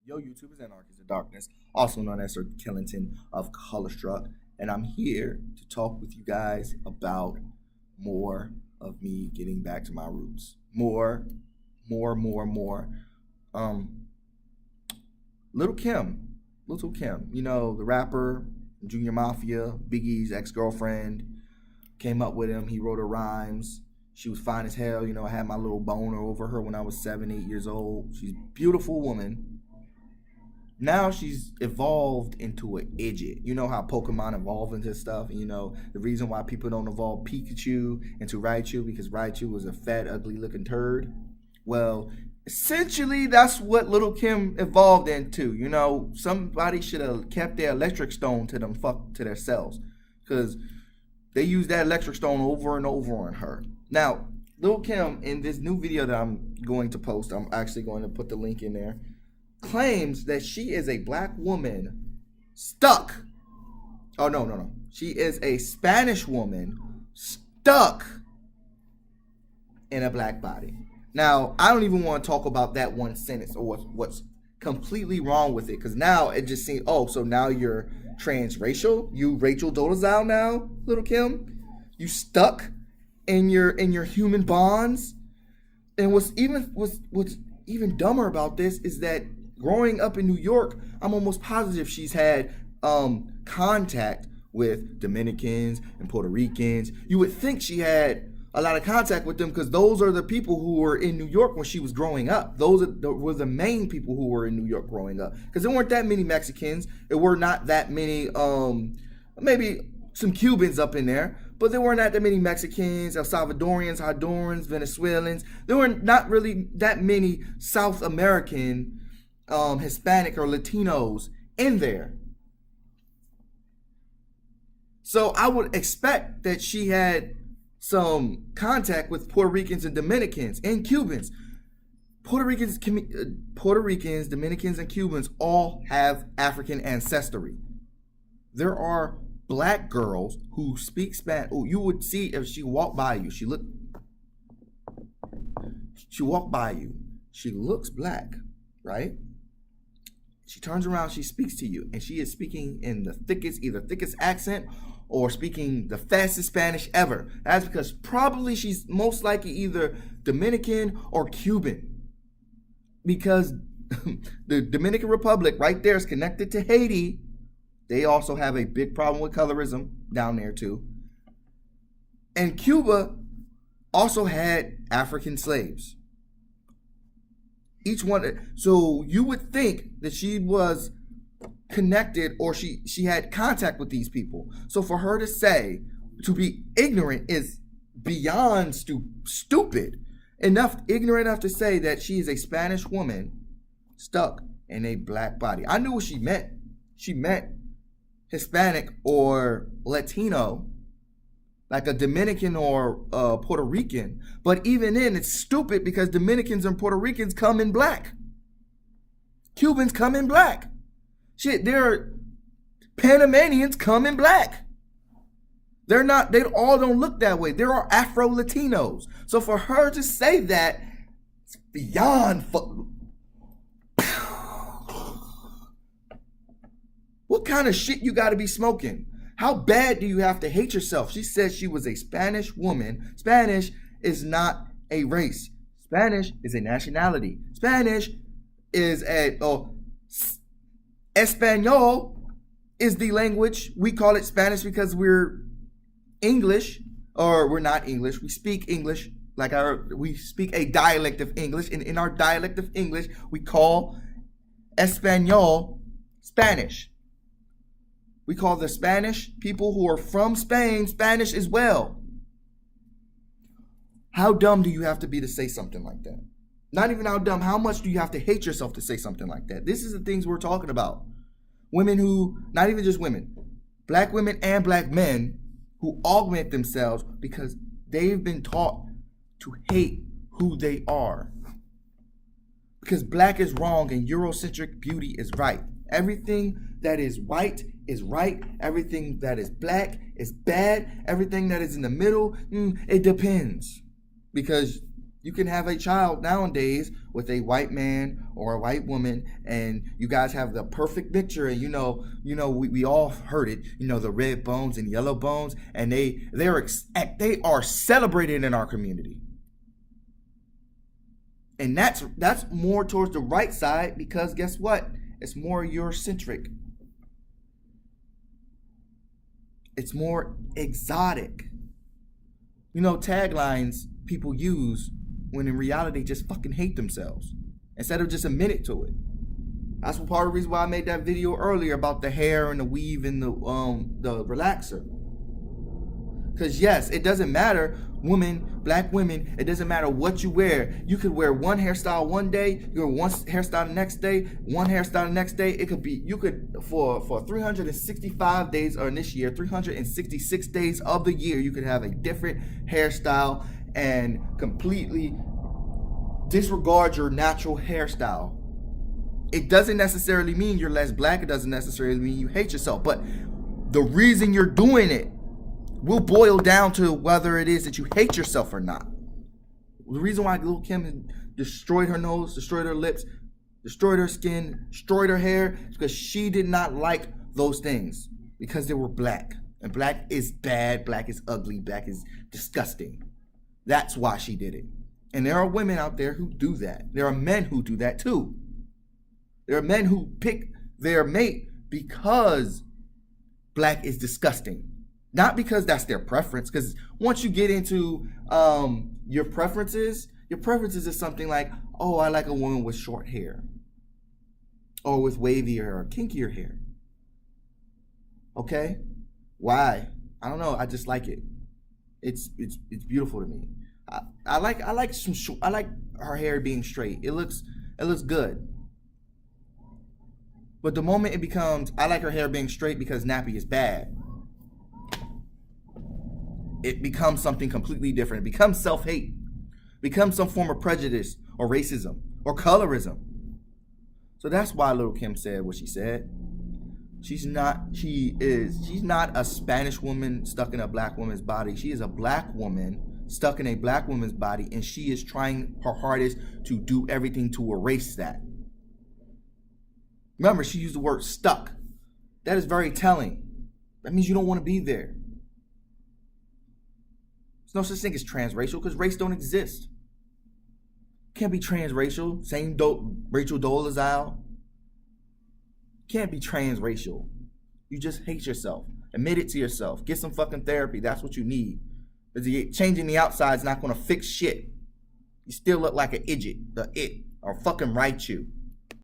Yo, YouTube is Anarchist of Darkness, also known as Sir Killington of Colorstruck, and I'm here to talk with you guys about more of me getting back to my roots. More. Um, Little Kim, the rapper, Junior Mafia, Biggie's ex-girlfriend, came up with him. He wrote her rhymes. She was fine as hell. I had my little boner over her when I was 7, 8 years old. She's a beautiful woman. Now she's evolved into an idiot. You know how Pokemon evolve into stuff? The reason why people don't evolve Pikachu into Raichu because Raichu was a fat, ugly looking turd. Well, essentially that's what Little Kim evolved into. Somebody should have kept their electric stone to themselves. Because they used that electric stone over and over on her. Now, Little Kim, in this new video that I'm going to post, I'm actually going to put the link in there, claims that she is a black woman stuck. Oh, no. She is a Spanish woman stuck in a black body. Now, I don't even want to talk about that one sentence or what's completely wrong with it, because now it just seems, so now you're transracial? You Rachel Dolezal now, Little Kim? You stuck in your human bonds? And what's even dumber about this is that growing up in New York, I'm almost positive she's had contact with Dominicans and Puerto Ricans. You would think she had a lot of contact with them because those are the people who were in New York when she was growing up. Those were the main people who were in New York growing up, because there weren't that many Mexicans. There were not that many, maybe some Cubans up in there, but there weren't that many Mexicans, El Salvadorians, Hondurans, Venezuelans. There were not really that many South American, Hispanic or Latinos in there. So I would expect that she had some contact with Puerto Ricans and Dominicans and Cubans. Puerto Ricans, Dominicans, and Cubans all have African ancestry. There are black girls who speak Spanish. Oh, you would see if she walked by you. She walked by you. She looks black, right? She turns around, she speaks to you, and she is speaking in the thickest accent or speaking the fastest Spanish ever. That's because probably she's most likely either Dominican or Cuban. Because the Dominican Republic right there is connected to Haiti. They also have a big problem with colorism down there too. And Cuba also had African slaves. Each one. So you would think that she was connected or she had contact with these people. So for her to say to be ignorant is beyond stupid. Ignorant enough to say that she is a Spanish woman stuck in a black body. I knew what she meant. She meant Hispanic or Latino, like a Dominican or Puerto Rican. But even then, it's stupid because Dominicans and Puerto Ricans come in black. Cubans come in black. Shit, there are Panamanians come in black. They all don't look that way. There are Afro-Latinos. So for her to say that, it's beyond What kind of shit you gotta be smoking? How bad do you have to hate yourself? She said she was a Spanish woman. Spanish is not a race. Spanish is a nationality. Spanish is Espanol is the language. We call it Spanish because we're English, or we're not English. We speak English, we speak a dialect of English, and in our dialect of English, we call Espanol Spanish. We call the Spanish people who are from Spain Spanish as well. How dumb do you have to be to say something like that? Not even how dumb, how much do you have to hate yourself to say something like that? This is the things we're talking about. Women who, not even just women, black women and black men who augment themselves because they've been taught to hate who they are. Because black is wrong and Eurocentric beauty is right. Everything that is white is right. Everything that is black is bad. Everything that is in the middle, it depends. Because You can have a child nowadays with a white man or a white woman, and you guys have the perfect picture. And we all heard it. The red bones and yellow bones, and they are celebrated in our community. And that's more towards the right side, because guess what? It's more Eurocentric. It's more exotic. Taglines people use when in reality just fucking hate themselves instead of just admit to it. That's part of the reason why I made that video earlier about the hair and the weave and the relaxer. Because yes, it doesn't matter, black women, it doesn't matter what you wear. You could wear one hairstyle one day, you wear one hairstyle the next day, one hairstyle the next day. It could be, you could, for 365 days, or in this year, 366 days of the year, you could have a different hairstyle and completely disregard your natural hairstyle. It doesn't necessarily mean you're less black. It doesn't necessarily mean you hate yourself. But the reason you're doing it will boil down to whether it is that you hate yourself or not. The reason why Lil'Kim destroyed her nose, destroyed her lips, destroyed her skin, destroyed her hair, is because she did not like those things, because they were black. And black is bad, black is ugly, black is disgusting. That's why she did it. And there are women out there who do that. There are men who do that too. There are men who pick their mate because black is disgusting. Not because that's their preference. Because once you get into your preferences is something like, oh, I like a woman with short hair. Or with wavier or kinkier hair. Okay? Why? I don't know. I just like it. It's beautiful to me. I like her hair being straight. It looks good. But the moment it becomes, I like her hair being straight because nappy is bad, it becomes something completely different. It becomes self-hate. It becomes some form of prejudice or racism or colorism. So that's why Lil'Kim said what she said. She's not a Spanish woman stuck in a black woman's body. She is a black woman stuck in a black woman's body, and she is trying her hardest to do everything to erase that. Remember, she used the word stuck. That is very telling. That means you don't want to be there. There's no such thing as transracial, because race don't exist. Can't be transracial. Same Rachel Dolezal. Can't be transracial. You just hate yourself. Admit it to yourself. Get some fucking therapy. That's what you need. Because changing the outside is not going to fix shit. You still look like an idiot. Or fucking write you.